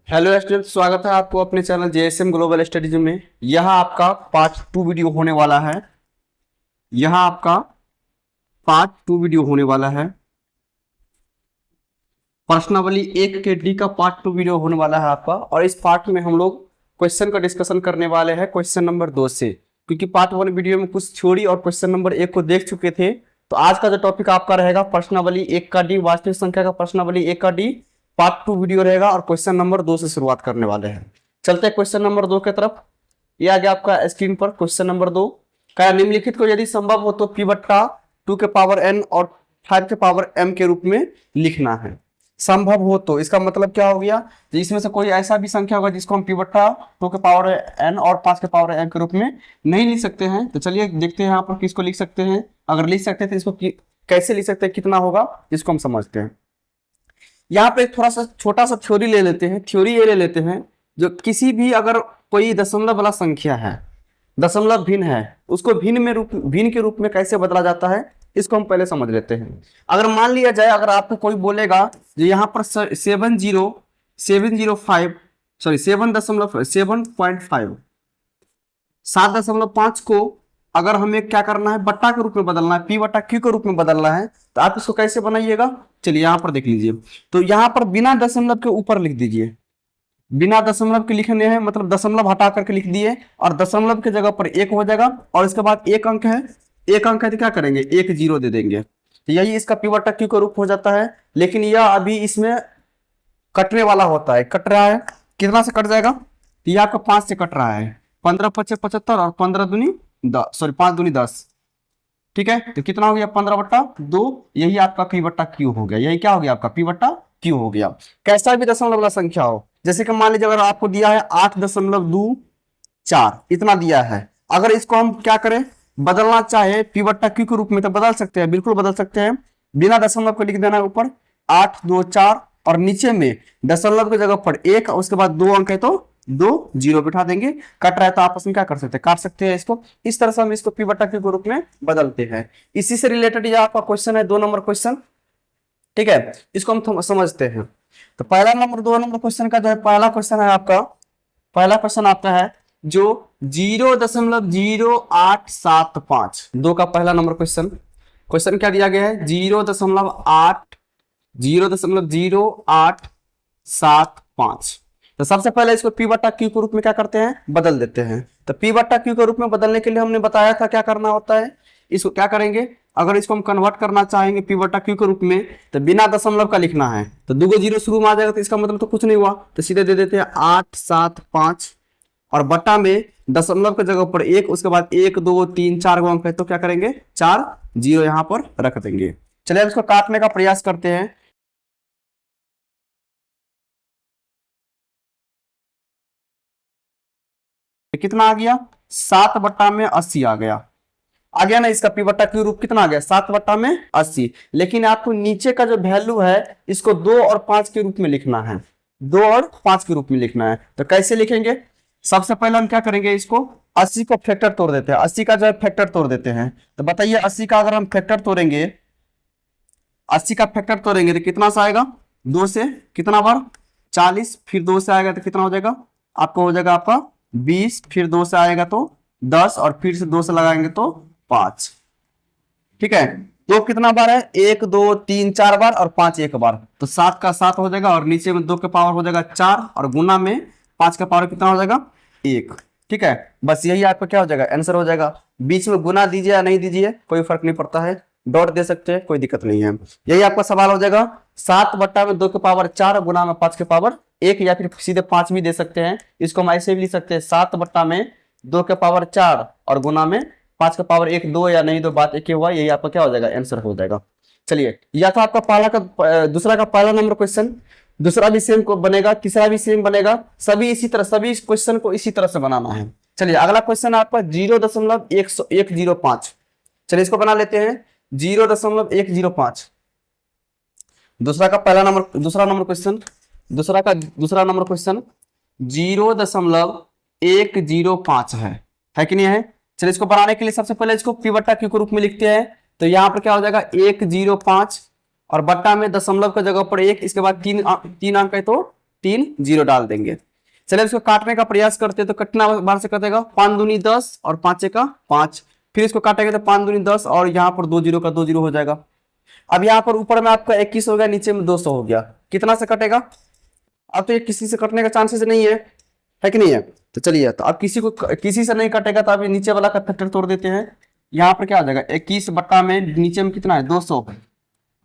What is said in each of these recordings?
Hello student, स्वागत है आपको अपने चैनल जेएसएम ग्लोबल स्टडीज में। यह आपका पार्ट 2 वीडियो होने वाला है। यह आपका पार्ट 2 वीडियो होने वाला है। प्रश्नावली 1 के डी का पार्ट 2 वीडियो होने वाला है आपका। और इस पार्ट में हम लोग क्वेश्चन का डिस्कशन करने वाले हैं क्वेश्चन नंबर 2 से, क्योंकि पार्ट 1 वीडियो में कुछ थ्योरी और क्वेश्चन नंबर 1 को देख चुके थे। तो आज का जो टॉपिक आपका रहेगा प्रश्नावली 1 का डी, वास्तविक संख्या का प्रश्नावली 1 का डी पार्ट 2 वीडियो रहेगा। और क्वेश्चन नंबर 2 से शुरुआत करने वाले हैं। चलते हैं क्वेश्चन नंबर 2 की तरफ। ये आ गया आपका स्क्रीन पर क्वेश्चन नंबर 2 का। निम्नलिखित को यदि संभव हो तो p बट्टा 2 के पावर n और 5 के पावर m के रूप में लिखना है। संभव हो तो इसका मतलब क्या हो गया, तो इसमें से कोई ऐसा भी संख्या होगा जिसको हम p बट्टा 2 के पावर n और 5 के पावर m के रूप में नहीं लिख सकते हैं। तो चलिए देखते हैं यहाँ पर किसको लिख सकते हैं। अगर लिख सकते हैं तो इसको कैसे लिख सकते हैं, कितना होगा इसको हम समझते हैं। यहाँ पे थोड़ा सा छोटा सा थ्योरी ले लेते हैं। थ्योरी ये ले लेते हैं, जो किसी भी अगर कोई दशमलव वाला संख्या है, दशमलव भिन्न है, उसको भिन्न के रूप में कैसे बदला जाता है इसको हम पहले समझ लेते हैं। अगर मान लिया जाए, अगर आपको कोई बोलेगा जो यहाँ पर 7.5 को अगर हमें क्या करना है, बट्टा के रूप में बदलना है, p बट्टा q के रूप में बदलना है, तो आप इसको कैसे बनाइएगा। चलिए यहाँ पर देख लीजिए। तो यहाँ पर बिना दशमलव के ऊपर लिख दीजिए। बिना दशमलव के लिखने हैं मतलब दशमलव हटा करके लिख दिए, और दशमलव की जगह पर 1 हो जाएगा। और इसके बाद एक अंक है, एक अंक है तो क्या करेंगे, 1 0 दे देंगे। तो यही इसका p बट्टा q का रूप हो जाता है। लेकिन यह अभी इसमें कटने वाला होता है, कट रहा है। कितना से कट जाएगा, तो यह आपका 5 से कट रहा है। 15 5 75 और 15 दूनी 10, 5 दूनी 10। ठीक है, तो कितना हो गया, 15 बट्टा 2। यही आपका p बट्टा q हो गया। यही क्या हो गया, आपका p बट्टा q हो गया। कैसा भी दशमलव वाला संख्या हो, जैसे कि मान लीजिए अगर आपको दिया है 8.24 इतना दिया है, अगर इसको हम क्या करें, बदलना चाहे p बट्टा q के रूप में, तो बदल सकते हैं, बिल्कुल बदल सकते हैं। बिना दशमलव को लिख देना है ऊपर 8 2 4, और नीचे में दशमलव की जगह पर 1, उसके बाद 2 अंक है तो 2 0 बिठा देंगे। कट रहा है तो आपस में क्या कर सकते हैं, काट सकते हैं इसको। इस तरह से हम इसको p बट्टा q के रूप में बदलते हैं। इसी से रिलेटेड यह आपका क्वेश्चन है, 2 नंबर क्वेश्चन। ठीक है, इसको हम समझते हैं। तो पहला नंबर 2 नंबर क्वेश्चन का जो है पहला क्वेश्चन है आपका, पहला क्वेश्चन आता है जो 0.0875 2 का पहला नंबर क्वेश्चन। क्वेश्चन क्या दिया गया है, 0.0875। तो सबसे पहले इसको p बट्टा q के रूप में क्या करते हैं, बदल देते हैं। तो p बट्टा q के रूप में बदलने के लिए हमने बताया था क्या करना होता है। इसको क्या करेंगे, अगर इसको हम कन्वर्ट करना चाहेंगे p बट्टा q के रूप में, तो बिना दशमलव का लिखना है। तो 2 0 शुरू में आ जाएगा, तो इसका मतलब तो कुछ नहीं हुआ, तो सीधे दे देते हैं 875, और बट्टा में दशमलव की जगह पर 1, उसके बाद 1 2 3 4 अंक है तो क्या करेंगे, 4 0 यहां पर रख देंगे। चलिए अब इसको काटने का प्रयास करते हैं। कितना आ गया, 7 बट्टा में 80 आ गया ना। इसका p बट्टा q रूप कितना आ गया, 7 बट्टा में 80। लेकिन आपको नीचे का जो वैल्यू है इसको 2 और 5 के रूप में लिखना है, 2 और 5 के रूप में लिखना है। तो कैसे लिखेंगे, सबसे पहले हम क्या करेंगे, इसको 80 को फैक्टर तोड़ देते हैं। 80 का जो है फैक्टर तोड़ देते हैं। तो बताइए 80 का अगर हम फैक्टर तोड़ेंगे, 80 का फैक्टर तोड़ेंगे तो कितना सा आएगा, 2 से कितना बार 40, फिर 2 से आएगा तो कितना हो जाएगा, आपको हो जाएगा आपका 20, फिर 2 से आएगा तो 10, और फिर से 2 से लगाएंगे तो 5। ठीक है, 2 कितना बार है, 1 2 3 4 बार, और 5 एक बार, तो 7 का 7 हो जाएगा, और नीचे में 2 के पावर हो जाएगा 4, और गुना में 5 का पावर कितना हो जाएगा 1। ठीक है, बस यही आपका क्या हो जाएगा, आंसर हो जाएगा। बीच में गुना दीजिए या नहीं दीजिए कोई फर्क नहीं पड़ता है, डॉट दे सकते हैं, कोई दिक्कत नहीं है। यही आपका सवाल हो जाएगा। 7 बट्टा में 2 के पावर 4 गुना में 5 के पावर 1, या फिर सीधे 5 भी दे सकते हैं। इसको हम ऐसे भी लिख सकते हैं, 7 बट्टा में 2 के पावर 4 और गुना में 5 का पावर 1 2, या नहीं 2 बात एक ही हुआ। यही आपका क्या हो जाएगा, आंसर हो जाएगा। चलिए, या तो आपका दूसरा का पहला नंबर क्वेश्चन, दूसरा भी सेम को बनेगा, तीसरा भी सेम बनेगा, सभी इसी तरह, सभी क्वेश्चन को इसी तरह से बनाना है। चलिए अगला क्वेश्चन आपका 0.105। चलिए इसको बना लेते हैं, 0.105। दूसरा नंबर क्वेश्चन 0.105 है कि नहीं है। चलिए इसको बनाने के लिए सबसे पहले इसको p बट्टा q के रूप में लिखते हैं। तो यहाँ पर क्या हो जाएगा, 105, और बट्टा में दशमलव की जगह पर 1, इसके बाद 3 अंक है तो 3 जीरो डाल देंगे। चलिए इसको काटने का प्रयास करते हैं तो कितना बार से कटेगा, 5 दूनी 10 और 5 का 5। फिर इसको काटेंगे तो 5 दूनी 10 और यहाँ पर 2 जीरो का 2 जीरो हो जाएगा। अब यहाँ पर ऊपर में आपका 21 हो गया, नीचे में 200 हो गया, कितना से कटेगा। अब तो ये किसी से कटने का चांसेस नहीं है कि नहीं है। तो चलिए, तो अब किसी से नहीं कटेगा तो अभी नीचे वाला का फैक्टर तोड़ देते हैं। यहाँ पर क्या हो जाएगा, 21 बट्टा में नीचे में कितना है 200।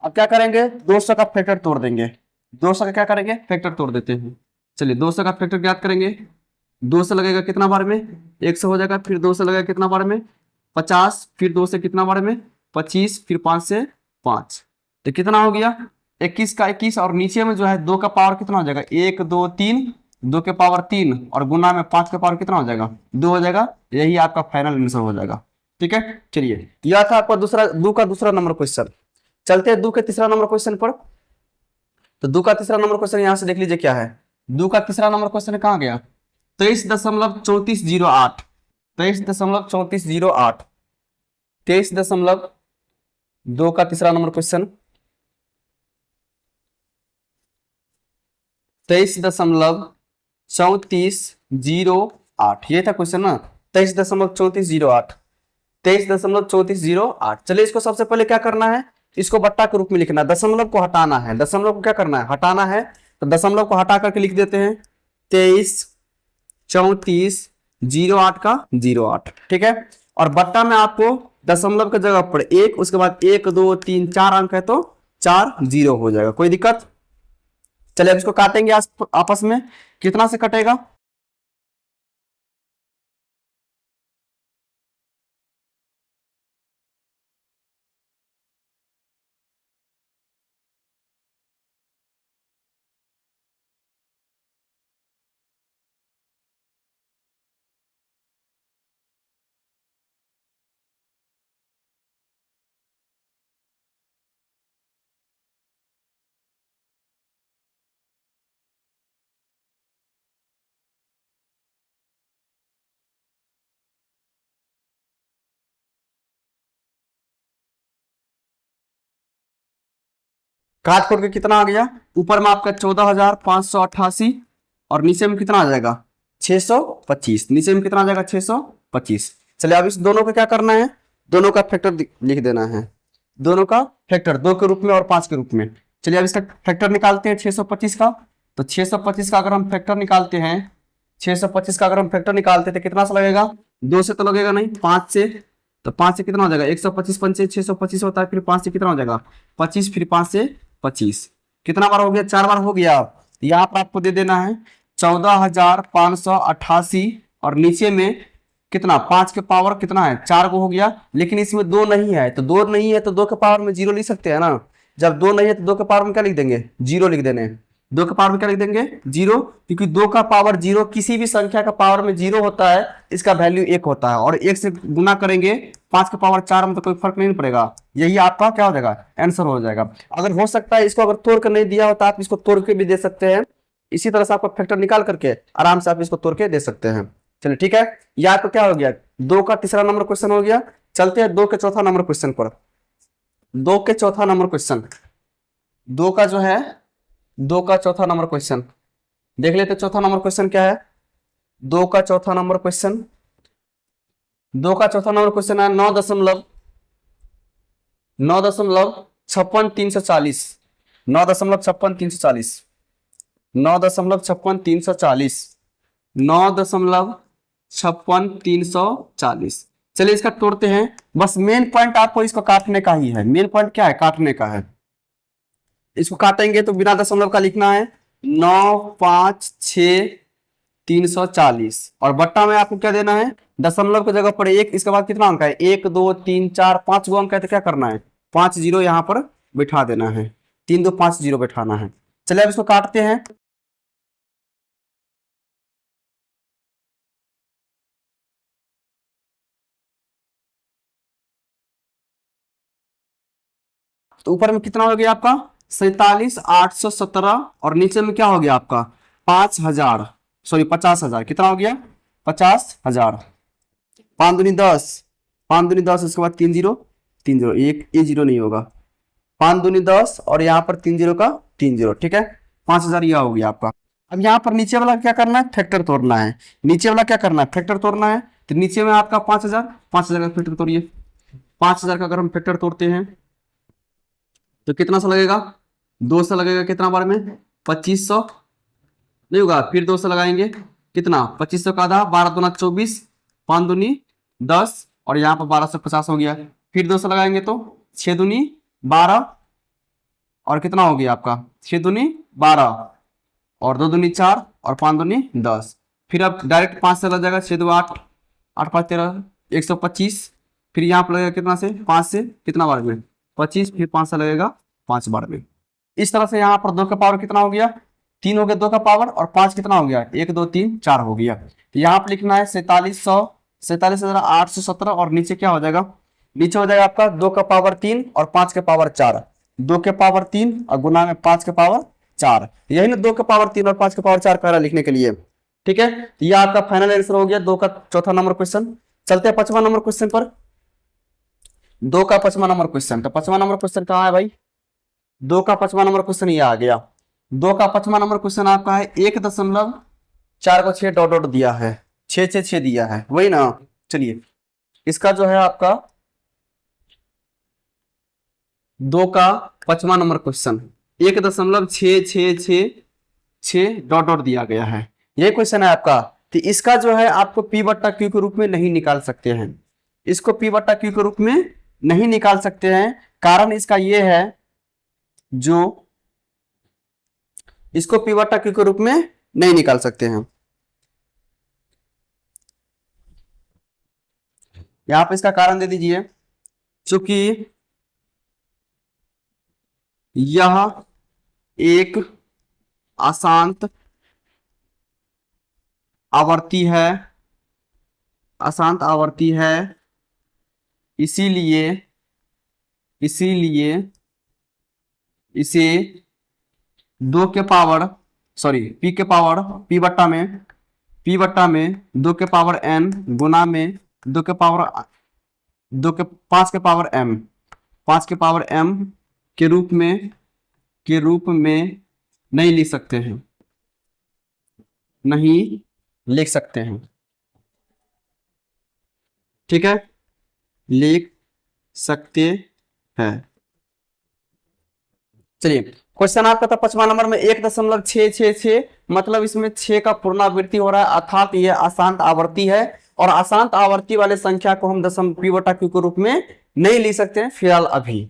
अब क्या करेंगे, 200 का फैक्टर तोड़ देंगे। 200 का क्या करेंगे, फैक्टर तोड़ देते हैं। चलिए 200 का फैक्टर ज्ञात करेंगे। 200 लगेगा कितना बार में, 100 हो जाएगा। फिर 200 लगेगा कितना बार में, 50। फिर 2 से कितना बार में, 25। फिर 5 से 5, तो कितना हो गया 21 का 21। और नीचे में जो है 2 का पावर कितना हो जाएगा, 1 2 3, 2 के पावर 3 और गुना में 5 का पावर कितना हो जाएगा, 2 हो जाएगा। यही आपका फाइनल आंसर हो जाएगा। ठीक है, चलिए यह था आपका दूसरा 2 का दूसरा नंबर क्वेश्चन। चलते हैं 2 के तीसरा नंबर क्वेश्चन पर। तो 2 का तीसरा नंबर क्वेश्चन यहां से देख लीजिए क्या है। 2 का तीसरा नंबर क्वेश्चन कहां गया, 23.3408। 23.3408, 23.2 का तीसरा नंबर क्वेश्चन, 23.3408 ये था क्वेश्चन ना, 23.3408, 23.3408। चलिए इसको सबसे पहले क्या करना है, इसको बट्टा के रूप में लिखना है, दशमलव को हटाना है। दशमलव को क्या करना है, हटाना है। तो दशमलव को हटा करके लिख देते हैं 23.3408 का 08। ठीक है, और बट्टा में आपको दशमलव की जगह पर 1, उसके बाद 1 2 3 4 अंक है तो 4 जीरो हो जाएगा, कोई दिक्कत। चलिए अब इसको काटेंगे आपस में, कितना से कटेगा, काट करके कितना आ गया, ऊपर में आपका 14,588 और नीचे में कितना आ जाएगा 625। नीचे में कितना आ जाएगा 625। चलिए अब इस दोनों को क्या करना है, दोनों का फैक्टर लिख देना है। दोनों का फैक्टर 2 के रूप में और 5 के रूप में। चलिए अब इसका फैक्टर निकालते हैं 625 का। तो 625 का अगर हम फैक्टर निकालते हैं, 625 का अगर हम फैक्टर निकालते हैं तो कितना सा लगेगा, 2 से तो लगेगा नहीं, 5 से। तो 5 से कितना हो जाएगा, 125 पंचे 625 होता है। फिर 5 से कितना हो जाएगा 25, फिर 5 से 25, कितना बार हो गया, 4 बार हो गया। यहाँ पर आपको दे देना है 14,588 और नीचे में कितना 5 के पावर कितना है 4 को हो गया। लेकिन इसमें 2 नहीं है, तो 2 नहीं है तो 2 के पावर में 0 लिख सकते हैं ना। जब 2 नहीं है तो 2 के पावर में क्या लिख देंगे, 0 लिख देने। 2 के पावर में क्या लिख देंगे 0, क्योंकि 2 का पावर 0 किसी भी संख्या का पावर में 0 होता है, इसका वैल्यू 1 होता है। और 1 से गुना करेंगे 5 के पावर 4 में तो कोई फर्क नहीं पड़ेगा। यही आपका क्या हो जाएगा, आंसर हो जाएगा। अगर हो सकता है इसको अगर तोड़ कर नहीं दिया होता, आप इसको तोड़ के भी दे सकते हैं। इसी तरह से आपका फैक्टर निकाल करके आराम से आप इसको तोड़ के दे सकते हैं। चलिए ठीक है, यह तो क्या हो गया, 2 का तीसरा नंबर क्वेश्चन हो गया। चलते हैं 2 के चौथा नंबर क्वेश्चन पर। 2 के चौथा नंबर क्वेश्चन, 2 का जो है 2 का चौथा नंबर क्वेश्चन देख लेते। चौथा नंबर क्वेश्चन क्या है, 2 का चौथा नंबर क्वेश्चन, 2 का चौथा नंबर क्वेश्चन है 9.56 9.56 9.56 चलिए इसका तोड़ते हैं। बस मेन पॉइंट आपको इसको काटने का ही है। मेन पॉइंट क्या है, काटने का है। इसको काटेंगे तो बिना दशमलव का लिखना है 956,340 और बट्टा में आपको क्या देना है, दशमलव की जगह पर 1, इसके बाद कितना अंक है 1 2 3 4 5 गो अंक है, तो क्या करना है 5 जीरो यहाँ पर बिठा देना है। 3 2 5 जीरो बैठाना है। चलिए अब इसको काटते हैं। तो ऊपर में कितना हो गया आपका 47,817 और नीचे में क्या हो गया आपका 5,000, सॉरी 50,000। कितना हो गया 50,000। 5 दूनी 10, 5 दूनी 10, उसके बाद 3 जीरो 3 जीरो, एक ये जीरो नहीं होगा। 5 दूनी 10 और यहाँ पर 3 जीरो का 3 जीरो, ठीक है 5,000 यह हो गया आपका। अब यहाँ पर नीचे वाला क्या करना है, फैक्टर तोड़ना है। नीचे वाला क्या करना है, फैक्टर तोड़ना है। तो नीचे में आपका 5000, 5000 का फैक्टर तोड़िए। 5000 का अगर हम फैक्टर तोड़ते हैं तो कितना सा लगेगा, 2 से लगेगा, कितना बार में, 2500 नहीं होगा, फिर 2 से लगाएंगे, कितना, 2500 का आधा, 12 दूना 24, 5 दूनी 10, और यहाँ पर 1250 हो गया। फिर 2 से लगाएंगे तो 6 दूनी 12, और कितना हो गया आपका, 6 दूनी 12, और 2 दूनी 4, और 5 दूनी 10। फिर अब डायरेक्ट 5 से लग जाएगा, 6 दो 8, 8 5 13, 125। फिर यहाँ पर लगेगा कितना से, 5 से कितना बार में, 25, फिर 5 से लगेगा 5 बार में। इस तरह से यहाँ पर 2 का पावर कितना हो गया, 3 हो गया 2 का पावर, और 5 कितना हो गया, 1 2 3 4 हो गया। तो यहाँ पर लिखना है 4700, 47,817, और नीचे क्या हो जाएगा, नीचे हो जाएगा आपका 2 का पावर 3 और 5 के पावर 4, 2 के पावर 3 और गुना में 5 के पावर 4, यही ना 2 के पावर 3 और 5 के पावर 4 कह रहा लिखने के लिए। ठीक है, तो यह आपका फाइनल आंसर हो गया 2 का चौथा नंबर क्वेश्चन। चलते हैं 5वां नंबर क्वेश्चन पर। 2 का 5वां नंबर क्वेश्चन, तो 5वां नंबर क्वेश्चन कहाँ है भाई, 2 का 5वां नंबर क्वेश्चन ये आ गया। 2 का 5वां नंबर क्वेश्चन आपका है 1.4 को 6 डॉट डॉट दिया है, 6 6 6 दिया है, वही ना। चलिए इसका जो है आपका 2 का 5वां नंबर क्वेश्चन 1.666 डॉट डॉट दिया गया है, यही क्वेश्चन है आपका। तो इसका जो है आपको P बट्टा Q के रूप में नहीं निकाल सकते हैं, इसको P बट्टा Q के रूप में नहीं निकाल सकते हैं। कारण इसका ये है, जो इसको P बट्टा Q के रूप में नहीं निकाल सकते हैं। यहां पे इसका कारण दे दीजिए, चूंकि यह एक अशांत आवर्ती है, अशांत आवर्ती है, इसीलिए इसे 2 के पावर P के पावर P बट्टा में 2 के पावर n गुना में 2 के पावर 5 के पावर m, 5 के पावर m के रूप में नहीं लिख सकते हैं, नहीं लिख सकते हैं। ठीक है, लिख सकते हैं। चलिए क्वेश्चन आपका था 5वां नंबर में 1.666, मतलब इसमें 6 का पुनरावृत्ति हो रहा है, अर्थात यह अशांत आवर्ती है, और अशांत आवर्ती वाले संख्या को हम दशम P बटा Q के रूप में नहीं लिख सकते हैं फिलहाल अभी।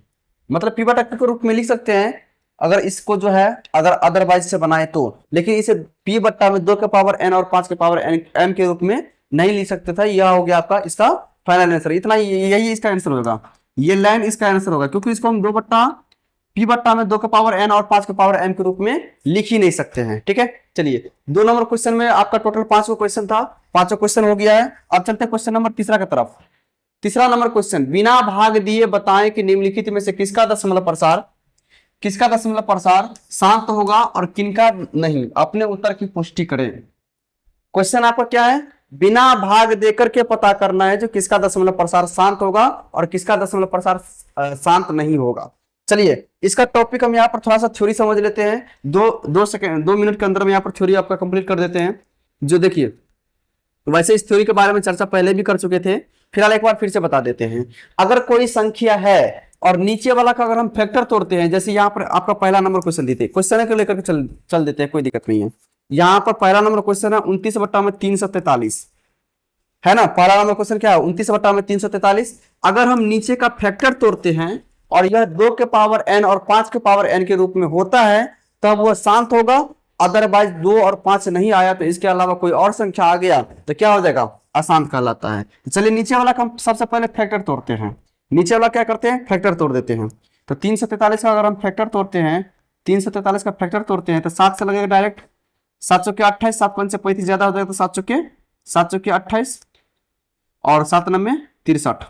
मतलब P बटा Q के रूप में लिख सकते हैं अगर इसको जो है अगर अदरवाइज से बनाए तो, लेकिन इसे P बट्टा में 2 के पावर n और 5 के पावर m के रूप में नहीं लिख सकते था। यह हो गया आपका इसका फाइनल आंसर, इतना यही इसका आंसर होगा, ये लाइन इसका आंसर होगा, क्योंकि इसको हम 2 बट्टा P बट्टा में 2 के पावर n और 5 के पावर m के रूप में लिख ही नहीं सकते हैं। ठीक है, चलिए 2 नंबर क्वेश्चन में आपका टोटल 5 क्वेश्चन था, 5 क्वेश्चन हो गया है। अब चलते हैं क्वेश्चन नंबर तीसरा की तरफ। तीसरा नंबर क्वेश्चन, बिना भाग दिए बताएं कि निम्नलिखित में से किसका दशमलव प्रसार शांत होगा और किनका नहीं, अपने उत्तर की पुष्टि करें। क्वेश्चन आपका क्या है, बिना भाग देकर के पता करना है जो किसका दशमलव प्रसार शांत होगा और किसका दशमलव प्रसार शांत नहीं होगा। चलिए इसका टॉपिक हम यहाँ पर थोड़ा सा थ्योरी समझ लेते हैं, 2 मिनट के अंदर में यहाँ पर थ्योरी आपका कंप्लीट कर देते हैं। जो देखिए वैसे इस थ्योरी के बारे में चर्चा पहले भी कर चुके थे, फिलहाल एक बार फिर से बता देते हैं। अगर कोई संख्या है और नीचे वाला का अगर हम फैक्टर तोड़ते हैं, जैसे यहाँ पर आपका पहला नंबर क्वेश्चन देते हैं, क्वेश्चन को लेकर के चल देते हैं, कोई दिक्कत नहीं है। यहाँ पर पहला नंबर क्वेश्चन है 29 बट्टा में 343, है ना। पहला नंबर क्वेश्चन क्या है, 29 बट्टा में 343। अगर हम नीचे का फैक्टर तोड़ते हैं और यह 2 के पावर n और 5 के पावर n के रूप में होता है तब वह शांत होगा, अदरवाइज 2 और 5 नहीं आया तो इसके अलावा कोई और संख्या आ गया तो क्या हो जाएगा, अशांत कहलाता है। चलिए नीचे वाला का हम सबसे पहले फैक्टर तोड़ते हैं। नीचे वाला क्या करते हैं, फैक्टर तोड़ देते हैं। तो 343 का अगर हम फैक्टर तोड़ते हैं, 343 का फैक्टर तोड़ते हैं तो 7 से लगेगा डायरेक्ट, 7 चौके 28, 7 पंचे 35 ज्यादा हो जाएगा तो 7 चौके 28 और 7 9 में 63,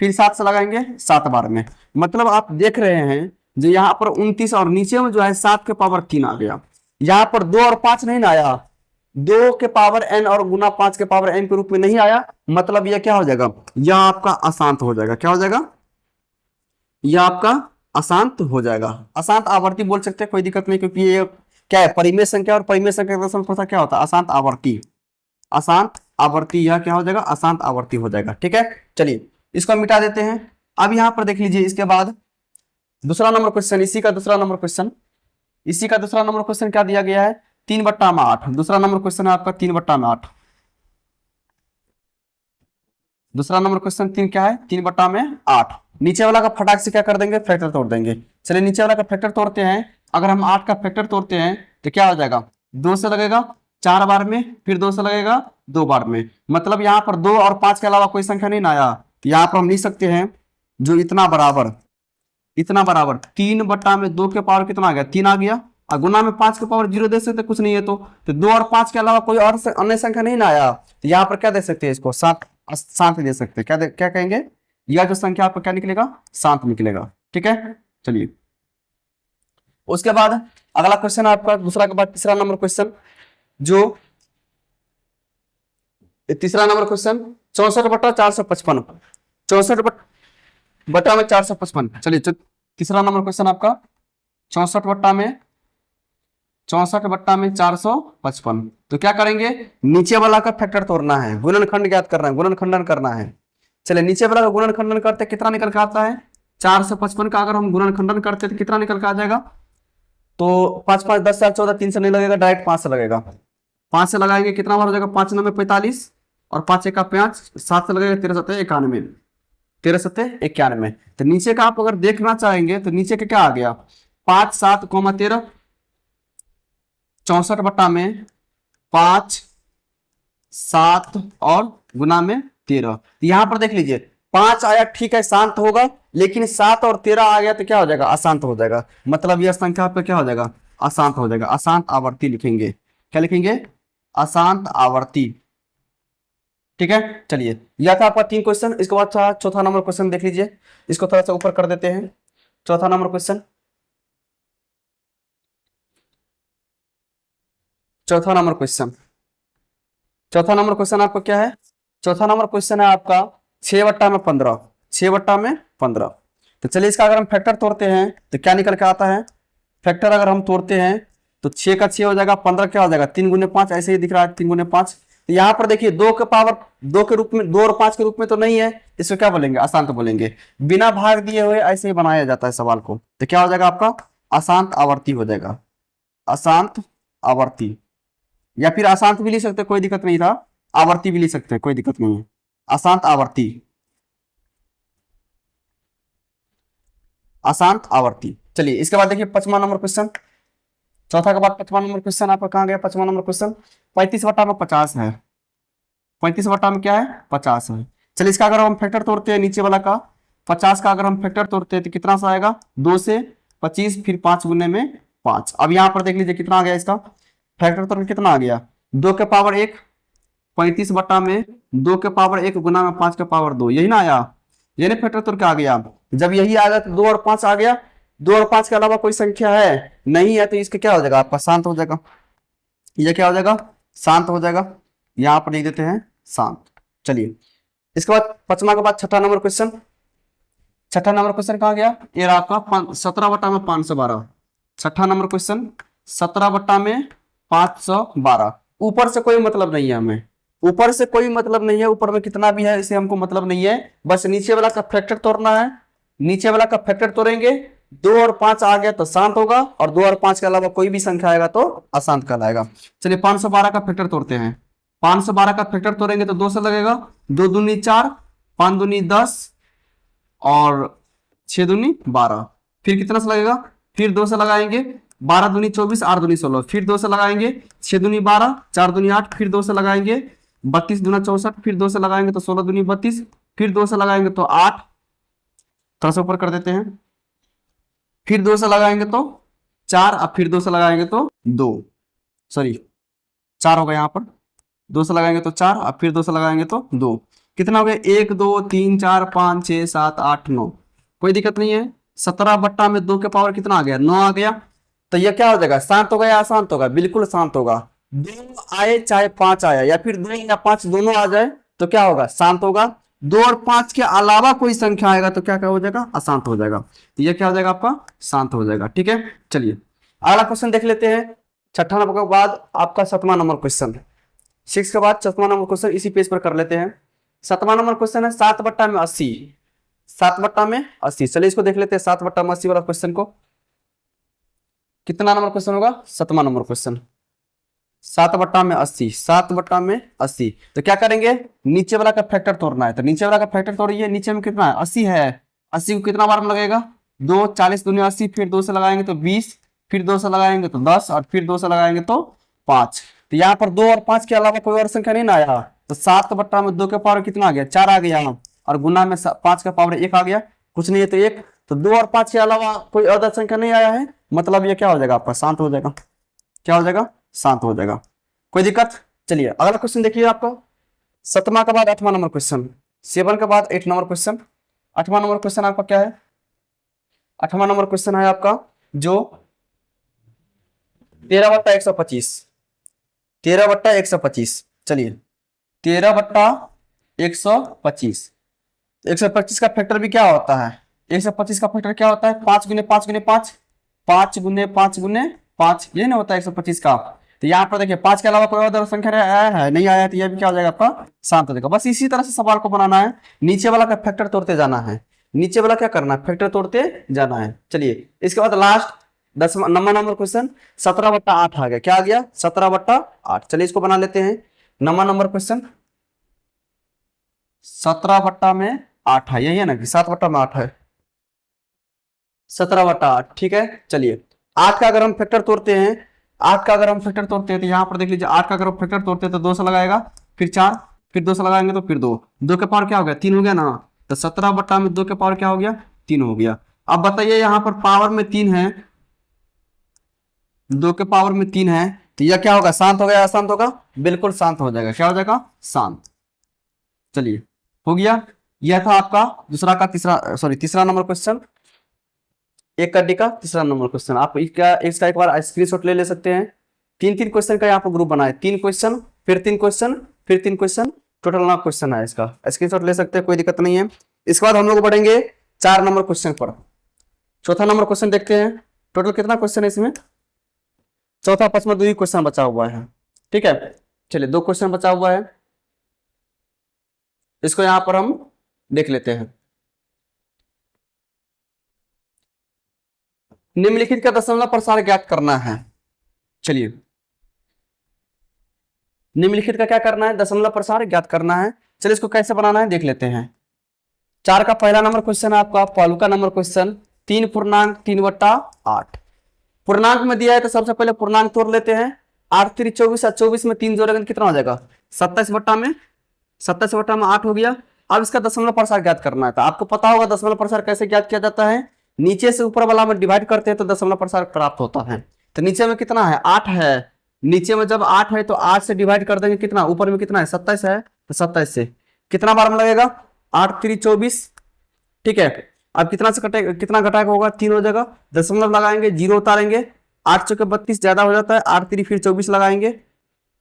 फिर 7 से लगाएंगे 7 बार में। मतलब आप देख रहे हैं जो यहाँ पर 29 और नीचे में जो है 7 के पावर 3 आ गया, यहाँ पर 2 और 5 नहीं ना आया, 2 के पावर n और गुना 5 के पावर n के रूप में नहीं आया, मतलब यह क्या हो जाएगा, यह आपका अशांत हो जाएगा। क्या हो जाएगा, यह आपका अशांत हो जाएगा। अशांत आवर्ती बोल सकते हैं, कोई दिक्कत नहीं, क्योंकि ये क्या है, परिमेय संख्या, और परिमेय संख्या का समप्रथा क्या होता है, अशांत आवर्ती। अशांत आवर्ती, यह क्या हो जाएगा, अशांत आवर्ती हो जाएगा। ठीक है, चलिए इसको मिटा देते हैं। अब यहां पर देख लीजिए, इसके बाद दूसरा नंबर क्वेश्चन, इसी का दूसरा नंबर क्वेश्चन, इसी का दूसरा नंबर क्वेश्चन क्या दिया गया है, 3/8। दूसरा नंबर क्वेश्चन है आपका 3/8। दूसरा नंबर क्वेश्चन तीन क्या है, 3/8। नीचे वाला का फटाक से क्या कर देंगे, फैक्टर तोड़ देंगे। चलिए नीचे वाला का फैक्टर तोड़ते हैं। अगर हम 8 का फैक्टर तोड़ते हैं तो क्या हो जाएगा, 2 से लगेगा 4 बार में, फिर 2 से लगेगा 2 बार में। मतलब यहाँ पर 2 और 5 के अलावा कोई संख्या नहीं ना आया। तो यहाँ पर हम लिख सकते हैं जो इतना बराबर 3/2 के पावर कितना आ गया, 3 आ गया। और गुना में 5 के पावर 0 दे सकते, कुछ नहीं है तो 2 और 5 के अलावा कोई और अन्य संख्या नहीं ना आया। तो यहाँ पर क्या दे सकते हैं, इसको शांत दे सकते हैं। क्या कहेंगे, यह जो संख्या आपको क्या निकलेगा, शांत निकलेगा। ठीक है, चलिए उसके बाद अगला क्वेश्चन आपका दूसरा के बाद तीसरा नंबर क्वेश्चन, जो तीसरा नंबर क्वेश्चन 64/455, 64/455। चलिए तीसरा नंबर क्वेश्चन आपका 64/455। तो क्या करेंगे, नीचे वाला का फैक्टर तोड़ना है, गुणनखंड ज्ञात करना है, गुणनखंडन करना है। चलिए नीचे वाला का गुणनखंडन करते कितना निकल के आता है, 455 का अगर हम गुणनखंडन करते तो कितना निकल के आ जाएगा, तो 5 5 10 4 14, 3 से नहीं लगेगा, डायरेक्ट 5 से लगेगा। 5 से लगाएंगे कितना बार हो जाएगा, 5 9 45 और 5 1 5, 7 से लगेगा 13 7 91, 13 7 91। तो नीचे का आप अगर देखना चाहेंगे तो नीचे का क्या आ गया, 5 7 13, 64/5 7 और गुना में 13। तो यहां पर देख लीजिए 5 आया, ठीक है शांत होगा, लेकिन 7 और 13 आ गया तो क्या हो जाएगा, अशांत हो जाएगा। मतलब यह संख्या पे क्या हो जाएगा, अशांत हो जाएगा। अशांत आवर्ती लिखेंगे, क्या लिखेंगे, अशांत आवर्ती। ठीक है, चलिए यह था आपका 3 क्वेश्चन। इसके बाद चौथा नंबर क्वेश्चन देख लीजिए, इसको थोड़ा सा ऊपर कर देते हैं। चौथा नंबर क्वेश्चन, चौथा नंबर क्वेश्चन आपका क्या है, चौथा नंबर क्वेश्चन है आपका 6/15, 6/15। तो चलिए इसका अगर हम फैक्टर तोड़ते हैं तो क्या निकल के आता है, फैक्टर अगर हम तोड़ते हैं तो 6 का 6 हो जाएगा, 15 क्या हो जाएगा, 3 गुने 5, ऐसे ही दिख रहा है 3 गुने 5। तो यहाँ पर देखिए 2 के पावर 2 के रूप में, 2 और 5 के रूप में तो नहीं है, इसको क्या बोलेंगे, अशांत बोलेंगे। बिना भाग दिए हुए ऐसे ही बनाया जाता है सवाल को। तो क्या हो जाएगा आपका, अशांत आवर्ती हो जाएगा, अशांत आवर्ती। या फिर अशांत भी लिख सकते हैं, कोई दिक्कत नहीं था, आवर्ती भी लिख सकते हैं, कोई दिक्कत नहीं है, अशांत आवर्ती, अशांत आवर्ती। चलिए इसके बाद देखिए 5वां नंबर क्वेश्चन, चौथा के बाद 5वां नंबर क्वेश्चन आपका कहां गया, 5वां नंबर क्वेश्चन 35/50 है। 35 में क्या है, 50 है। चलिए इसका अगर हम फैक्टर तोड़ते हैं, नीचे वाला का 50 का अगर हम फैक्टर तोड़ते हैं तो कितना सा आएगा, 2 से 25 फिर 5 गुने में 5। अब यहाँ पर देख लीजिए कितना आ गया, इसका फैक्टर तोड़ कितना आ गया, 2 के पावर 1, 35/2 के पावर 1 गुना में 5 के पावर 2, यही ना आया, यानी फैक्टर तोड़ के आ गया। जब यही आ गया तो 2 और 5 आ गया, 2 और 5 के अलावा कोई संख्या है नहीं है, तो इसका क्या हो जाएगा आपका, शांत हो जाएगा। यह क्या हो जाएगा, शांत हो जाएगा। यहां पर लिख देते हैं शांत। चलिए इसके बाद 5वां के बाद छठा नंबर क्वेश्चन, छठा नंबर क्वेश्चन कहाँ गया, ये आपका 17/512। छठा नंबर क्वेश्चन 17/512। ऊपर से कोई मतलब नहीं है हमें, ऊपर से कोई मतलब नहीं है, ऊपर में कितना भी है इसे हमको मतलब नहीं है, बस नीचे वाला का फैक्टर तोड़ना है। नीचे वाला का फैक्टर तोड़ेंगे, 2 और 5 आ गया तो शांत होगा, और 2 और 5 के अलावा कोई भी संख्या आएगा तो अशांत कहलाएगा। चलिए 512 का फैक्टर तोड़ते हैं। 512 का फैक्टर तोड़ेंगे तो 2 से लगेगा, 2 दूनी 4, 5 दूनी 10 और 6 दूनी 12, फिर कितना से लगेगा, फिर 2 से लगाएंगे, 12 दूनी 24, 8 दूनी 16, फिर 2 से लगाएंगे, 6 दूनी 12, 4 दूनी 8, फिर 2 से लगाएंगे, 32 दूना 64, फिर 2 से लगाएंगे तो 16 दूनी 32, फिर 2 से लगाएंगे तो 8, थोड़ा सा ऊपर कर देते हैं, फिर 2 से लगाएंगे तो 4, अब फिर 2 से लगाएंगे तो 2, सॉरी 4 होगा यहाँ पर, 2 से लगाएंगे तो 4, अब फिर 2 से लगाएंगे तो 2, कितना हो गया, 1 2 3 4 5 6 7 8 9, कोई दिक्कत नहीं है। 17/2 के पावर कितना आ गया, 9 आ गया। तो ये क्या हो जाएगा, शांत होगा या अशांत होगा, बिल्कुल शांत होगा। 2 आए चाहे 5 आया, या फिर 2 या 5 दोनों आ जाए तो क्या होगा, शांत होगा। 2 और 5 के अलावा कोई संख्या आएगा तो क्या हो जाएगा, अशांत हो जाएगा। तो ये क्या हो जाएगा आपका, शांत हो जाएगा। ठीक है, चलिए अगला क्वेश्चन देख लेते हैं। छठा नंबर के बाद आपका 7वां नंबर क्वेश्चन, 6 के बाद 7वां नंबर क्वेश्चन इसी पेज पर कर लेते हैं। 7वां नंबर क्वेश्चन है 7 बट्टा में 80, 7 बट्टा में 80। चलिए इसको देख लेते हैं 7 बट्टा में 80 वाला क्वेश्चन को। कितना नंबर क्वेश्चन होगा? 7वां नंबर क्वेश्चन। 7 बट्टा में 80, 7 बट्टा में 80। तो क्या करेंगे, नीचे वाला का फैक्टर तोड़ना है। तो नीचे वाला का फैक्टर तोड़िए। नीचे में कितना है? 80 है। 80 को कितना बार में लगेगा? 2, 40 दूनी 80, फिर 2 से लगाएंगे तो 20, फिर 2 से लगाएंगे तो 10, और फिर 2 से लगाएंगे तो 5। तो यहाँ पर 2 और 5 के अलावा कोई और संख्या नहीं ना आया। तो 7 बट्टा में 2 के पावर कितना आ गया? 4 आ गया, और गुना में 5 का पावर 1 आ गया, कुछ नहीं है तो 1। तो 2 और 5 के अलावा कोई और संख्या नहीं आया है, मतलब ये क्या हो जाएगा आपका? शांत हो जाएगा। क्या हो जाएगा? शांत हो जाएगा। कोई दिक्कत? चलिए अगला क्वेश्चन देखिए आपका 7वां के बाद 8वां नंबर क्वेश्चन, 7 के बाद 8 नंबर क्वेश्चन। 8वां नंबर क्वेश्चन आपका क्या है? 8वां नंबर क्वेश्चन है आपका जो 13 बट्टा 125, 13 बट्टा 125। चलिए 13 बट्टा 125, 125 का फैक्टर भी क्या होता है? 125 का फैक्टर क्या होता है? 5 गुने 5 गुने 5, 5 गुने 5 गुने 5, ये ना होता है 125 का। तो यहाँ पर देखिए 5 के अलावा कोई और संख्या आया है? नहीं आया, तो यह भी क्या हो जाएगा आपका? शांत हो जाएगा। बस इसी तरह से सवाल को बनाना है, नीचे वाला का फैक्टर तोड़ते जाना है। नीचे वाला क्या करना है? फैक्टर तोड़ते जाना है। चलिए इसके बाद लास्ट 10वां नंबर क्वेश्चन 17 बट्टा 8 आ गया। क्या आ गया? 17 बट्टा 8। चलिए इसको बना लेते हैं। 9वां नंबर क्वेश्चन 17 बट्टा में 8 है, यही है ना कि 7 बट्टा में 8 है, 17 बट्टा 8। ठीक है। चलिए 8 का अगर हम फैक्टर तोड़ते हैं, 8 का अगर हम फैक्टर तोड़ते हैं तो यहाँ पर देख लीजिए 8 का अगर हम फैक्टर तोड़ते हैं तो 2 से लगाएगा, फिर 4, फिर 2 से लगाएंगे तो फिर 2, 2 के पावर क्या हो गया? 3 हो गया ना। तो 17 बट्टा में 2 के पावर क्या हो गया? 3 हो गया। अब बताइए यहाँ पर पावर में 3 है, 2 के पावर में 3 है, तो यह क्या होगा? शांत हो गया, अशांत होगा? बिल्कुल शांत हो जाएगा। क्या हो जाएगा? शांत। चलिए हो गया। यह था आपका तीसरा नंबर क्वेश्चन, एक कड्डी का तीसरा नंबर क्वेश्चन। आप इसका एक बार स्क्रीनशॉट ले सकते हैं। 3-3 क्वेश्चन का यहाँ पर ग्रुप बना है, 3 क्वेश्चन, फिर 3 क्वेश्चन, फिर 3 क्वेश्चन, टोटल 9 क्वेश्चन है। इसका स्क्रीनशॉट ले सकते हैं, कोई दिक्कत नहीं है। इसके बाद हम लोग बढ़ेंगे 4 नंबर क्वेश्चन पर। चौथा नंबर क्वेश्चन देखते हैं। टोटल कितना क्वेश्चन है इसमें? चौथा 5वां 2 ही क्वेश्चन बचा हुआ है। ठीक है। चलिए 2 क्वेश्चन बचा हुआ है, इसको यहां पर हम देख लेते हैं। निम्नलिखित का दशमलव प्रसार ज्ञात करना है। चलिए निम्नलिखित का क्या करना है? दशमलव प्रसार ज्ञात करना है। चलिए इसको कैसे बनाना है देख लेते हैं। 4 का पहला नंबर क्वेश्चन है आपका पहलू का नंबर क्वेश्चन, 3 बट्टा 8। पूर्णांक में दिया है तो सबसे पहले पूर्णांक तोड़ लेते हैं। 8 3 24, 24 में 3 जोड़ेंगे कितना हो जाएगा? 27 बट्टा में 8 हो गया। अब इसका दशमलव प्रसार ज्ञात करना है। तो आपको पता होगा दशमलव प्रसार कैसे ज्ञात किया जाता है, नीचे से ऊपर वाला में डिवाइड करते हैं तो दशमलव प्रसार प्राप्त होता है। तो नीचे में कितना है? 8 है। नीचे में जब 8 है तो 8 से डिवाइड कर देंगे कितना? ऊपर में कितना है? 27 है, तो 27 से कितना बार में लगेगा? 8 3 24। ठीक है। अब कितना से कटे, कितना घटाएगा होगा? 3 हो जाएगा। दशमलव लगाएंगे, 0 उतारेंगे, 8 चौके 32 ज्यादा हो जाता है, 8 3 फिर 24 लगाएंगे,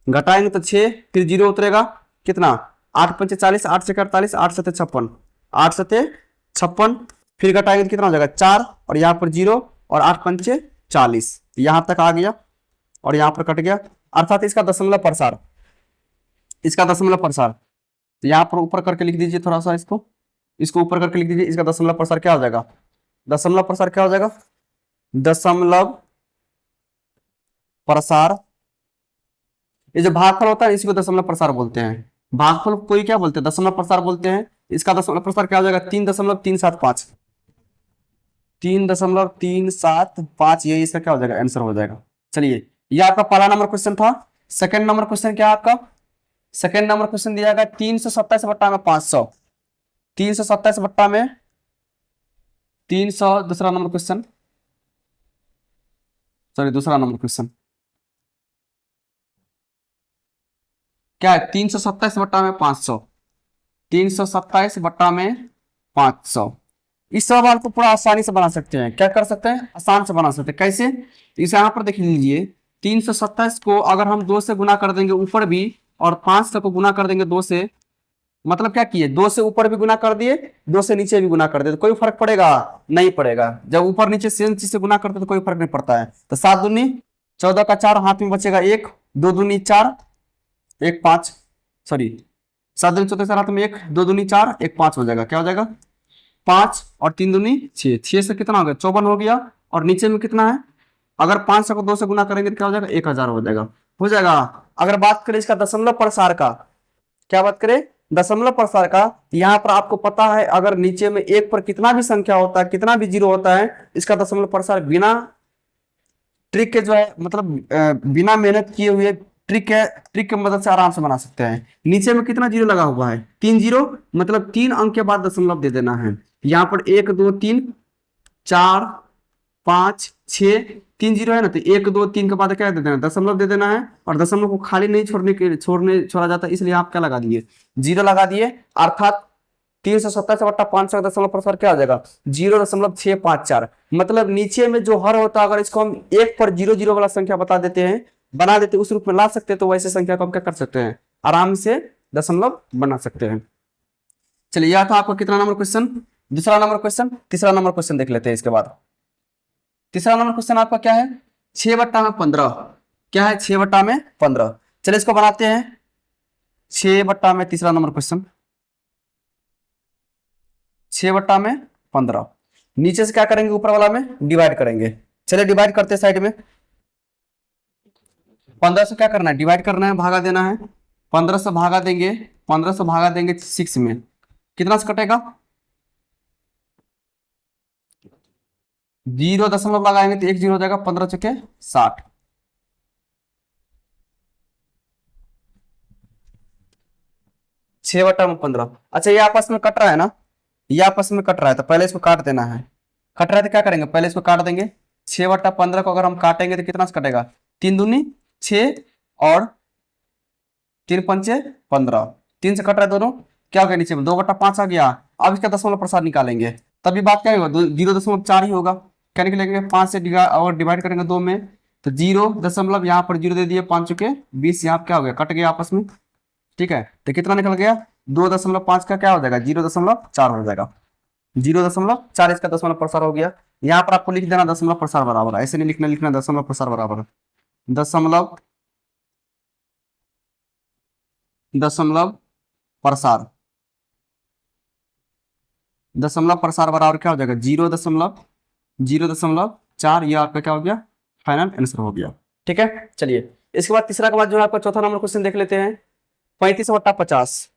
घटाएंगे तो 6, फिर 0 उतरेगा, कितना? 8 5 40, 8 से 48, 8 7 56, 8 7 56, फिर घटाएंगे तो कितना हो जाएगा? 4, और यहाँ पर 0, और 8 5 40, यहाँ तक आ गया और यहाँ पर कट गया। अर्थात इसका दशमलव प्रसार, तो यहाँ पर ऊपर करके लिख दीजिए थोड़ा सा, इसको ऊपर करके लिख दीजिए। इसका दशमलव प्रसार क्या हो जाएगा? दशमलव प्रसार क्या हो जाएगा? दशमलव प्रसार, ये जो भागफल होता है इसी को दशमलव प्रसार बोलते हैं। भागफल कोई क्या बोलते हैं? दशमलव प्रसार बोलते हैं। इसका दशमलव प्रसार क्या हो जाएगा? 3.375, 3.375, यही इसका क्या हो जाएगा? आंसर हो जाएगा। चलिए ये आपका पहला नंबर क्वेश्चन था। सेकंड नंबर क्वेश्चन क्या है आपका? सेकंड नंबर क्वेश्चन दिया गया 327 बट्टा में 500, 327 बट्टा में 300। दूसरा नंबर क्वेश्चन, दूसरा नंबर क्वेश्चन क्या है? 327 बट्टा में 500, 327 बट्टा में 500। इस सवाल को पूरा आसानी से बना सकते हैं। क्या कर सकते हैं? आसान से बना सकते हैं। कैसे? इसे यहाँ पर देख लीजिए, 327 को अगर हम 2 से गुना कर देंगे ऊपर भी, और 500 को गुना कर देंगे 2 से, मतलब क्या किए? 2 से ऊपर भी गुना कर दिए, 2 से नीचे भी गुना कर दिए, तो कोई फर्क पड़ेगा? नहीं पड़ेगा। जब ऊपर नीचे सेम चीज से गुना करते तो कोई फर्क नहीं पड़ता है। तो 7 दूनी 14 का 4 हाथ में बचेगा 1, 2 दूनी 4, 1 5, सॉरी 7 दूनी 14 4 हाथ में 1, 2 दूनी 4, 1 5 हो जाएगा। क्या हो जाएगा 5 और 3 दूनी 6, 6 से कितना हो गया 54 हो गया। और नीचे में कितना है, अगर 500 को 2 से गुना करेंगे तो क्या हो जाएगा 1000 हो जाएगा। हो जाएगा। अगर बात करें इसका दशमलव प्रसार का, क्या बात करें दशमलव प्रसार का, यहाँ पर आपको पता है अगर नीचे में एक पर कितना भी संख्या होता है, कितना भी जीरो होता है, इसका दशमलव प्रसार बिना ट्रिक के जो है मतलब बिना मेहनत किए हुए ट्रिक की मदद से आराम से बना सकते हैं। नीचे में कितना जीरो लगा हुआ है 3 जीरो, मतलब 3 अंक के बाद दशमलव दे देना है। यहाँ पर 1 2 3 4 5 6 3 जीरो है ना, तो 1 2 3 के बाद क्या दे देना दशमलव दे देना है। और दशमलव को खाली नहीं छोड़ा जाता, इसलिए आप क्या लगा दिए जीरो लगा दिए। अर्थात 370 से बट्टा 500 का दशमलव प्रसार क्या हो जाएगा 0.654। मतलब नीचे में जो हर होता है अगर इसको हम एक पर जीरो जीरो वाला संख्या बता देते हैं, बना देते उस रूप में ला सकते हैं, तो वैसे संख्या को हम क्या कर सकते हैं आराम से दशमलव बना सकते हैं। चलिए यह था आपका कितना नंबर क्वेश्चन, दूसरा नंबर क्वेश्चन। तीसरा नंबर क्वेश्चन देख लेते हैं इसके बाद। तीसरा नंबर क्वेश्चन आपका क्या है 6/15। क्या है 6/15। चलिए इसको बनाते हैं 6 में तीसरा नंबर क्वेश्चन 6/15। नीचे से क्या करेंगे ऊपर वाला में डिवाइड करेंगे। चलिए डिवाइड करते हैं साइड में। 15 से क्या करना है डिवाइड करना है, भागा देना है। 15 से भागा देंगे, 15 से भागा देंगे 6 में, कितना से कटेगा 0 दशमलव लगाएंगे तो 1 0 हो जाएगा। 15 चुके 60। 6/15। अच्छा ये आपस में कट रहा है ना, ये आपस में कट रहा है तो पहले इसको काट देना है। कट रहा है तो क्या करेंगे पहले इसको काट देंगे। 6/15 को अगर हम काटेंगे तो कितना से कटेगा 3 दूनी 6 और 3 पंचे 15, 3 से कट रहा है दोनों, क्या हो गया नीचे में 2/5 आ गया। अब इसका दशमलव प्रसार निकालेंगे, तभी बात क्या होगा 0.4 ही होगा। क्या निकलेंगे 5 से और डिवाइड करेंगे 2 में तो 0 दशमलव यहाँ पर 0 दे दिए, 5 चुके 20, यहाँ क्या हो गया कट गया आपस में। ठीक है तो कितना निकल गया 2.5 का क्या हो जाएगा 0.4 हो जाएगा। 0.4 इसका दशमलव प्रसार हो गया। यहाँ पर आपको लिख देना दशमलव प्रसार बराबर, ऐसे नहीं लिखना, लिखना दशमलव प्रसार बराबर दशमलव दशमलव प्रसार। दशमलव प्रसार बराबर क्या हो जाएगा 0.4। ये आपका क्या हो गया फाइनल आंसर हो गया। ठीक है चलिए इसके बाद तीसरा के बाद जो है आपका चौथा नंबर क्वेश्चन देख लेते हैं 35/50।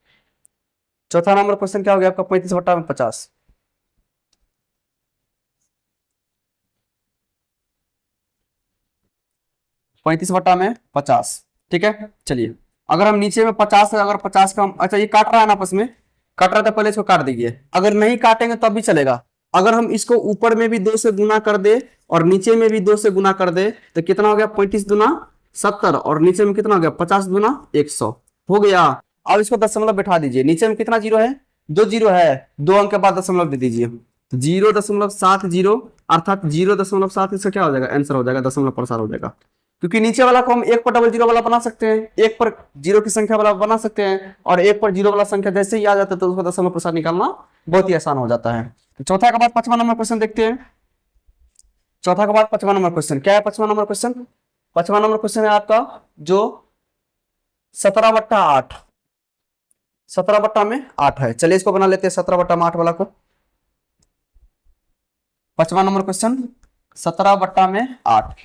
चौथा नंबर क्वेश्चन क्या हो गया आपका 35/50। पैंतीस बट्टा में 50। ठीक है चलिए अगर हम नीचे में 50 है, अगर 50 का हम, अच्छा ये काट रहा है ना आपस में, काट रहा था पहले इसको काट दीजिए। अगर नहीं काटेंगे तब भी चलेगा। अगर हम इसको ऊपर में भी 2 से गुना कर दे और नीचे में भी 2 से गुना कर दे तो कितना हो गया 35 दूना 70 और नीचे में कितना हो गया 50 दूना 100 हो गया। अब इसको दशमलव बैठा दीजिए। नीचे में कितना जीरो है 2 जीरो है, 2 अंक के बाद दशमलव दे दीजिए 0.70 अर्थात 0.7 इसका क्या हो जाएगा आंसर हो जाएगा, दशमलव प्रसार हो जाएगा। क्योंकि नीचे वाला को हम 1 पर डबल जीरो वाला बना सकते हैं, 1 पर जीरो की संख्या वाला बना सकते हैं, और 1 पर जीरो वाला संख्या जैसे ही आ जाता है तो उसका दशमलव प्रसार निकालना बहुत ही आसान हो जाता है। तो चौथा के बाद 5वां नंबर क्वेश्चन देखते हैं। चौथा के बाद 5वां नंबर क्वेश्चन क्या है 5वां नंबर क्वेश्चन। 5वां नंबर क्वेश्चन है आपका जो 17/8, 17/8 है। चलिए इसको बना लेते हैं 17/8 वाला को। 5वां नंबर क्वेश्चन 17/8।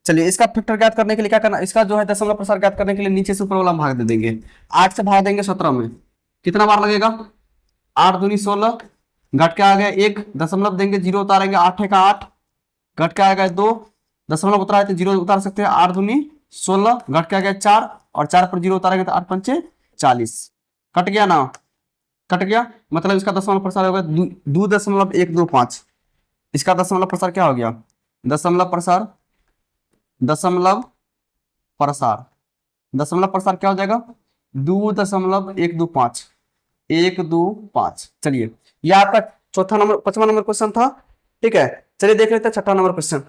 चलिए इसका फैक्टर ज्ञात करने के लिए क्या करना, इसका जो है दशमलव प्रसार ज्ञात करने के लिए नीचे से ऊपर वाला भाग दे देंगे। 8 से भाग देंगे 17 में, कितना बार लगेगा 8 दूनी 16, घट के आ गया 1, दशमलव देंगे 0 उतारेंगे 8 है का 8, घट के आ गया 2, दशमलव उतारा है तो 0 उतार सकते हैं 8 दूनी 16, घट के आ गया 4 और 4 पर 0 उतारेंगे तो 8 पंचे 40, कट गया ना, कट गया। मतलब इसका दशमलव प्रसार हो गया 2.125। इसका दशमलव प्रसार क्या हो गया दशमलव प्रसार, दशमलव प्रसार, दशमलव प्रसार क्या हो जाएगा 2.125, 125। चलिए यह आपका चौथा नंबर 5वां नंबर क्वेश्चन था। ठीक है चलिए देख लेते हैं 6ठा नंबर क्वेश्चन।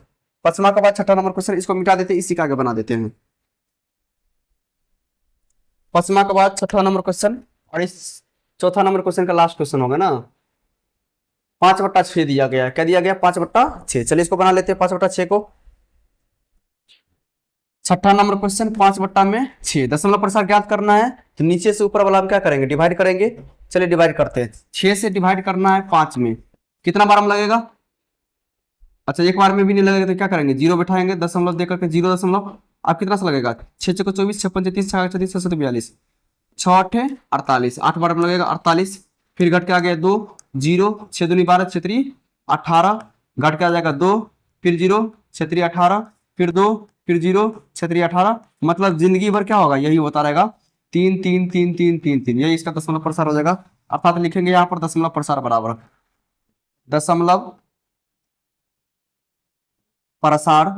5वां के बाद 6ठा नंबर क्वेश्चन, इसको मिटा देते हैं, इसी का आगे बना देते हैं। 5वां के बाद 6ठा नंबर क्वेश्चन और इस चौथा नंबर क्वेश्चन का लास्ट क्वेश्चन होगा ना। 5/6 दिया गया, क्या दिया गया 5/6। चलिए इसको बना लेते हैं 5/6 को। छठा नंबर क्वेश्चन 5/6 दशमलव प्रसार ज्ञात करना है, तो नीचे से ऊपर वाला हम क्या करेंगे, डिवाइड करेंगे। चलिए डिवाइड करते हैं, 6 से डिवाइड करना है 5 में, कितना बार हम लगेगा, अच्छा एक बार में भी नहीं लगेगा तो क्या करेंगे, जीरो बैठाएंगे, दशमलव देकर के 0 दशमलव, अब कितना सा लगेगा, 6 को 24, 6 पंचे 30, 6 36, 6 42, 6 8 48, 8 बार में लगेगा 48, फिर घट के आ गया 2 0, 6 दूनी 12, 6 3 18, घट के आ जाएगा 2, फिर 0, 6 3 18, फिर 2, फिर 0, 6 3 18, मतलब जिंदगी भर क्या होगा, यही होता रहेगा, 3 3 3 3 3 3, यही इसका दशमलव प्रसार हो जाएगा। अर्थात लिखेंगे यहाँ पर दशमलव प्रसार बराबर दशमलव प्रसार,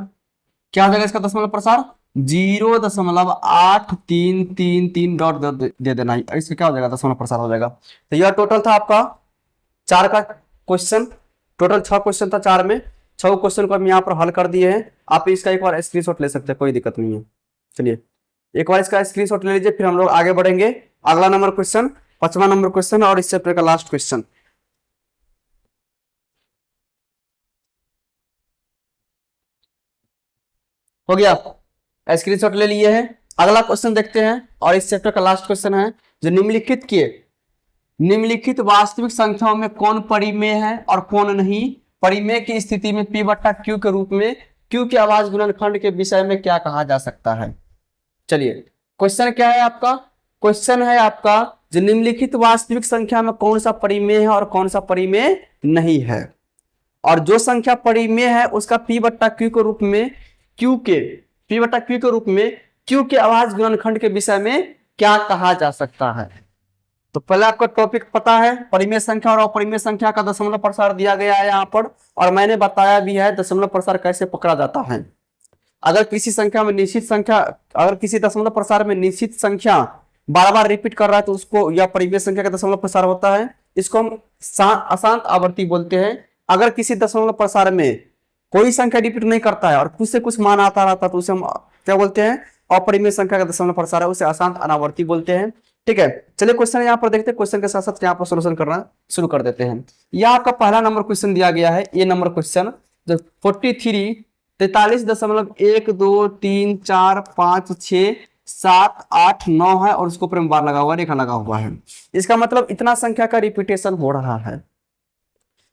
क्या हो जाएगा इसका दशमलव प्रसार, 0.8333 डॉट दे देना है, इसका क्या हो जाएगा, दशमलव प्रसार हो जाएगा। तो यह टोटल था आपका 4 का क्वेश्चन, टोटल 6 क्वेश्चन था 4 में, 6 क्वेश्चन को हम यहाँ पर हल कर दिए हैं। आप इसका एक बार स्क्रीनशॉट ले सकते हैं, कोई दिक्कत नहीं है। चलिए एक बार इसका स्क्रीनशॉट ले लीजिए, फिर हम लोग आगे बढ़ेंगे। अगला नंबर क्वेश्चन 5वां नंबर क्वेश्चन और इस चैप्टर का लास्ट क्वेश्चन हो गया, स्क्रीनशॉट ले लिए हैं। अगला क्वेश्चन देखते हैं और इस चैप्टर का लास्ट क्वेश्चन है, जो निम्नलिखित वास्तविक संख्याओं में कौन परिमेय है और कौन नहीं। परिमेय की स्थिति में P/Q के रूप में Q के आवाज गुणनखंड के विषय में क्या कहा जा सकता है। चलिए क्वेश्चन क्या है आपका, क्वेश्चन है आपका जो निम्नलिखित वास्तविक संख्या में कौन सा परिमेय है और कौन सा परिमेय नहीं है, और जो संख्या परिमेय है उसका P/Q के रूप में P/Q के रूप में Q के आवाज गुणनखंड के विषय में क्या कहा जा सकता है। तो पहले आपको टॉपिक पता है, परिमेय संख्या और अपरिमेय संख्या का दशमलव प्रसार दिया गया है यहाँ पर, और मैंने बताया भी है दशमलव प्रसार कैसे पकड़ा जाता है। अगर किसी संख्या में निश्चित संख्या, अगर किसी दशमलव प्रसार में निश्चित संख्या बार बार रिपीट कर रहा है तो उसको यह परिमेय संख्या का दशमलव प्रसार होता है, इसको हम अशांत आवर्ती बोलते हैं। अगर किसी दशमलव प्रसार में कोई संख्या रिपीट नहीं करता है और कुछ से कुछ मान आता रहता है तो उसे हम क्या बोलते हैं, अपरिमेय संख्या का दशमलव प्रसार है, उसे अशांत अनावर्ती बोलते हैं। ठीक है, चलिए क्वेश्चन यहाँ पर देखते हैं, क्वेश्चन के साथ साथ यहाँ पर सोल्यूशन करना शुरू कर देते हैं। यह आपका पहला नंबर क्वेश्चन दिया गया है, ये नंबर क्वेश्चन जो 43.43.3.4.5.6.7.8.9 है और उसको ऊपर बार लगा हुआ, रेखा लगा हुआ है। इसका मतलब इतना संख्या का रिपीटेशन हो रहा है,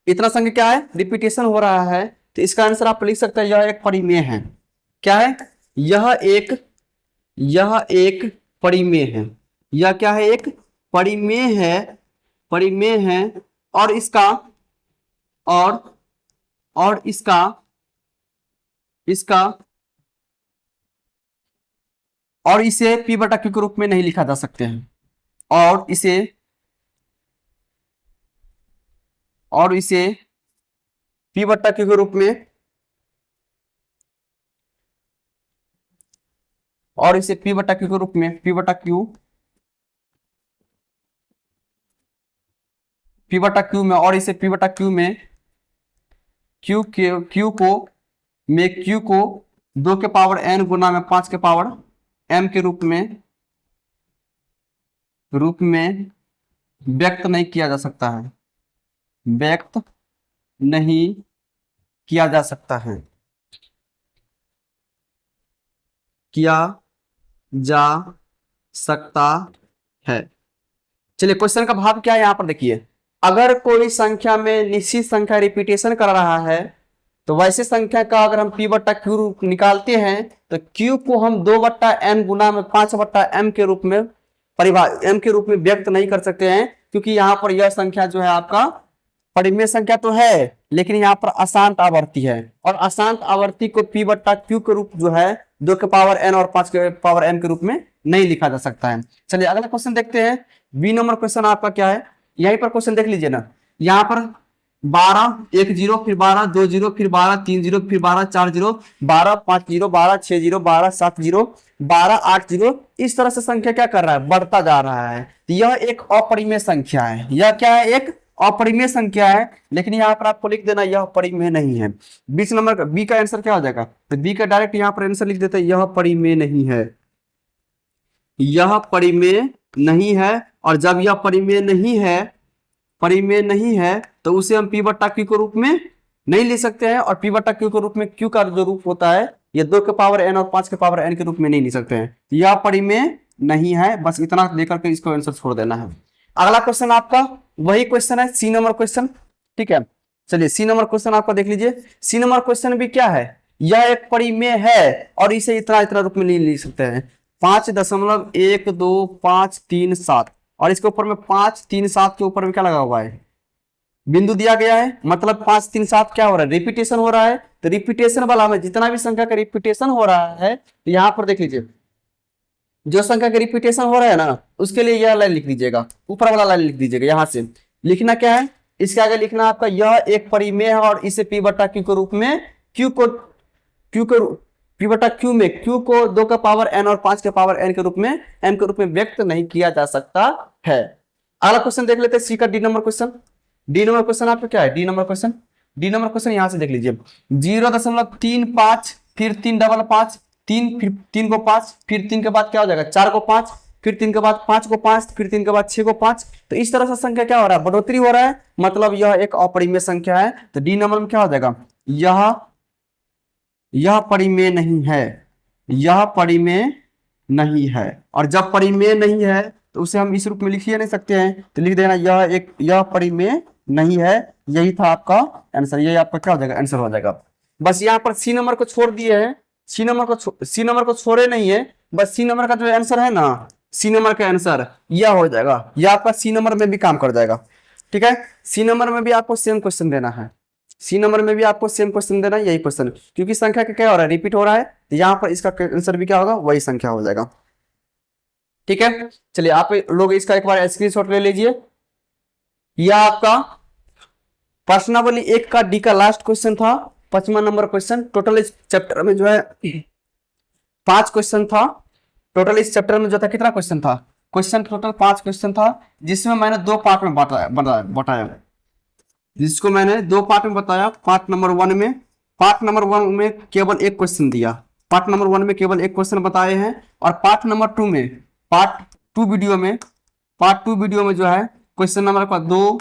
इतना संख्या क्या है, रिपीटेशन हो रहा है। तो इसका आंसर आप लिख सकते हैं, यह एक परिमेय है। क्या है, यह एक परिमेय है, यह क्या है, एक परिमेय है, और इसका और इसे P/Q के रूप में नहीं लिखा जा सकते हैं, और इसे P/Q के रूप में, और इसे P/Q के रूप में P/Q में, और इसे P/Q में Q को 2 के पावर n गुना में 5 के पावर m के रूप में व्यक्त नहीं किया जा सकता है, व्यक्त नहीं किया जा सकता है, किया जा सकता है। चलिए क्वेश्चन का भाव क्या है, यहां पर देखिए, अगर कोई संख्या में निश्चित संख्या रिपीटेशन कर रहा है तो वैसे संख्या का अगर हम P/Q निकालते हैं तो Q को हम 2/n गुना में 5/m के रूप में m के रूप में व्यक्त नहीं कर सकते हैं, क्योंकि यहाँ पर यह संख्या जो है आपका परिमेय संख्या तो है लेकिन यहाँ पर अशांत आवर्ती है, और अशांत आवर्ती को P/Q के रूप जो है 2 के पावर n और 5 के पावर m के रूप में नहीं लिखा जा सकता है। चलिए अगला क्वेश्चन देखते हैं। बी नंबर क्वेश्चन आपका क्या है, यहीं पर क्वेश्चन देख लीजिए ना, यहाँ पर 12 1 0 फिर 12 2 0 फिर 12 3 0 फिर 12 4 0 12 5 0 12 6 0 12 7 0 12 8 0, इस तरह से संख्या क्या कर रहा है, बढ़ता जा रहा है। यह एक अपरिमेय संख्या है, यह क्या है, एक अपरिमेय संख्या है, लेकिन यहाँ पर आपको लिख देना यह परिमेय नहीं है। 20 नंबर का बी का आंसर क्या हो जाएगा, तो बी का डायरेक्ट यहाँ पर आंसर लिख देते हैं, यह परिमेय नहीं है, यह परिमेय नहीं है। और जब यह परिमेय नहीं है तो उसे हम P/Q के रूप में नहीं ले सकते हैं, और P/Q के रूप में Q का जो रूप होता है ये 2 के पावर n और 5 के पावर n के रूप में नहीं लिख सकते हैं, तो यह परिमेय नहीं है। बस इतना लेकर के इसको आंसर छोड़ देना है। अगला क्वेश्चन आपका वही क्वेश्चन है, सी नंबर क्वेश्चन। ठीक है, चलिए सी नंबर क्वेश्चन आपका देख लीजिए। सी नंबर क्वेश्चन भी क्या है, यह एक परिमेय है और इसे इतना इतना रूप में नहीं लिख सकते हैं। 5.12537 और इसके ऊपर में 537 के ऊपर में क्या लगा हुआ है, बिंदु दिया गया है, मतलब 537 क्या हो रहा है, रिपीटेशन हो रहा है। तो रिपीटेशन वाला में जितना भी संख्या का रिपीटेशन हो रहा है, तो यहाँ पर देख लीजिए जो संख्या का रिपीटेशन हो रहा है ना, उसके लिए यह लाइन लिख दीजिएगा, ऊपर वाला लाइन लिख दीजिएगा। यहां से लिखना क्या है, इसके आगे लिखना आपका यह एक परिमेय है और इसे p बटा q के रूप में p बटा q में q को 2 का पावर n और 5 के पावर n के रूप में m के रूप में व्यक्त नहीं किया जा सकता है। अगला क्वेश्चन देख लेते हैं, सी का D number question. D number question आपका क्या है, D number question. D number question यहां से देख लीजिए, 0.35 फिर 355 3 फिर 3 को 5 फिर 3 के बाद क्या हो जाएगा 4 को 5 फिर 3 के बाद 5 को 5 फिर 3 के बाद 6 को 5। तो इस तरह से संख्या क्या हो रहा है, बढ़ोतरी हो रहा है, मतलब यह एक अपरिमेय संख्या है। तो डी नंबर में क्या हो जाएगा, यह परिमेय नहीं है, यह परिमेय नहीं है। और जब परिमेय नहीं है तो उसे हम इस रूप में लिख ही नहीं सकते हैं, तो लिख देना यह परिमेय नहीं है। यही था आपका आंसर, यही आपका क्या हो जाएगा, आंसर हो जाएगा। बस यहाँ पर सी नंबर को छोड़ दिए हैं, सी नंबर को छोड़े नहीं है, बस सी नंबर का जो आंसर है ना, सी नंबर का आंसर यह हो जाएगा, यह आपका सी नंबर में भी काम कर जाएगा। ठीक है, सी नंबर में भी आपको सेम क्वेश्चन देना है, सी नंबर में भी आपको सेम क्वेश्चन देना है, यही क्वेश्चन, क्योंकि संख्या का क्या हो रहा है, रिपीट हो रहा है, तो यहाँ पर इसका आंसर भी क्या होगा, वही संख्या हो जाएगा। ठीक है, चलिए आप लोग इसका एक बार स्क्रीनशॉट ले लीजिए। यह आपका प्रश्नावली 1 का डी का लास्ट क्वेश्चन था, 5वां नंबर क्वेश्चन। टोटल इस चैप्टर में जो है 5 क्वेश्चन था। टोटल इस चैप्टर में जो था कितना क्वेश्चन था, क्वेश्चन टोटल 5 क्वेश्चन था, जिसमें मैंने 2 पार्ट में बताया, जिसको मैंने 2 पार्ट में बताया। पार्ट नंबर 1 में केवल 1 क्वेश्चन दिया, पार्ट नंबर 1 में केवल 1 क्वेश्चन बताए हैं। और पार्ट नंबर 2 में पार्ट 2 वीडियो में जो है क्वेश्चन नंबर का 2,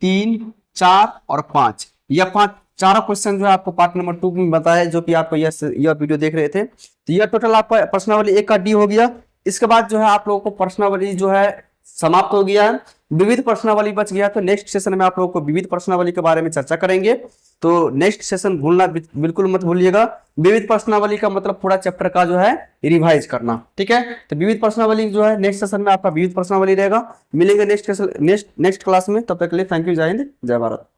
3, 4 और 5, यह 5 चारों क्वेश्चन जो है आपको पार्ट नंबर 2 में बताया, जो कि आपको यह वीडियो देख रहे थे। तो यह टोटल आपका प्रश्नावली 1 का डी हो गया। इसके बाद जो है आप लोगों को प्रश्नावली जो है समाप्त हो गया है, विविध प्रश्नावली बच गया। तो नेक्स्ट सेशन में आप लोगों को विविध प्रश्नावली के बारे में चर्चा करेंगे। तो नेक्स्ट सेशन भूलना बिल्कुल मत भूलिएगा। विविध प्रश्नावली का मतलब पूरा चैप्टर का जो है रिवाइज करना। ठीक है, तो विविध प्रश्नावली जो है नेक्स्ट सेशन में आपका विविध प्रश्नावली रहेगा। मिलेंगे नेक्स्ट क्लास में, तब तक के लिए थैंक यू, जय हिंद, जय भारत।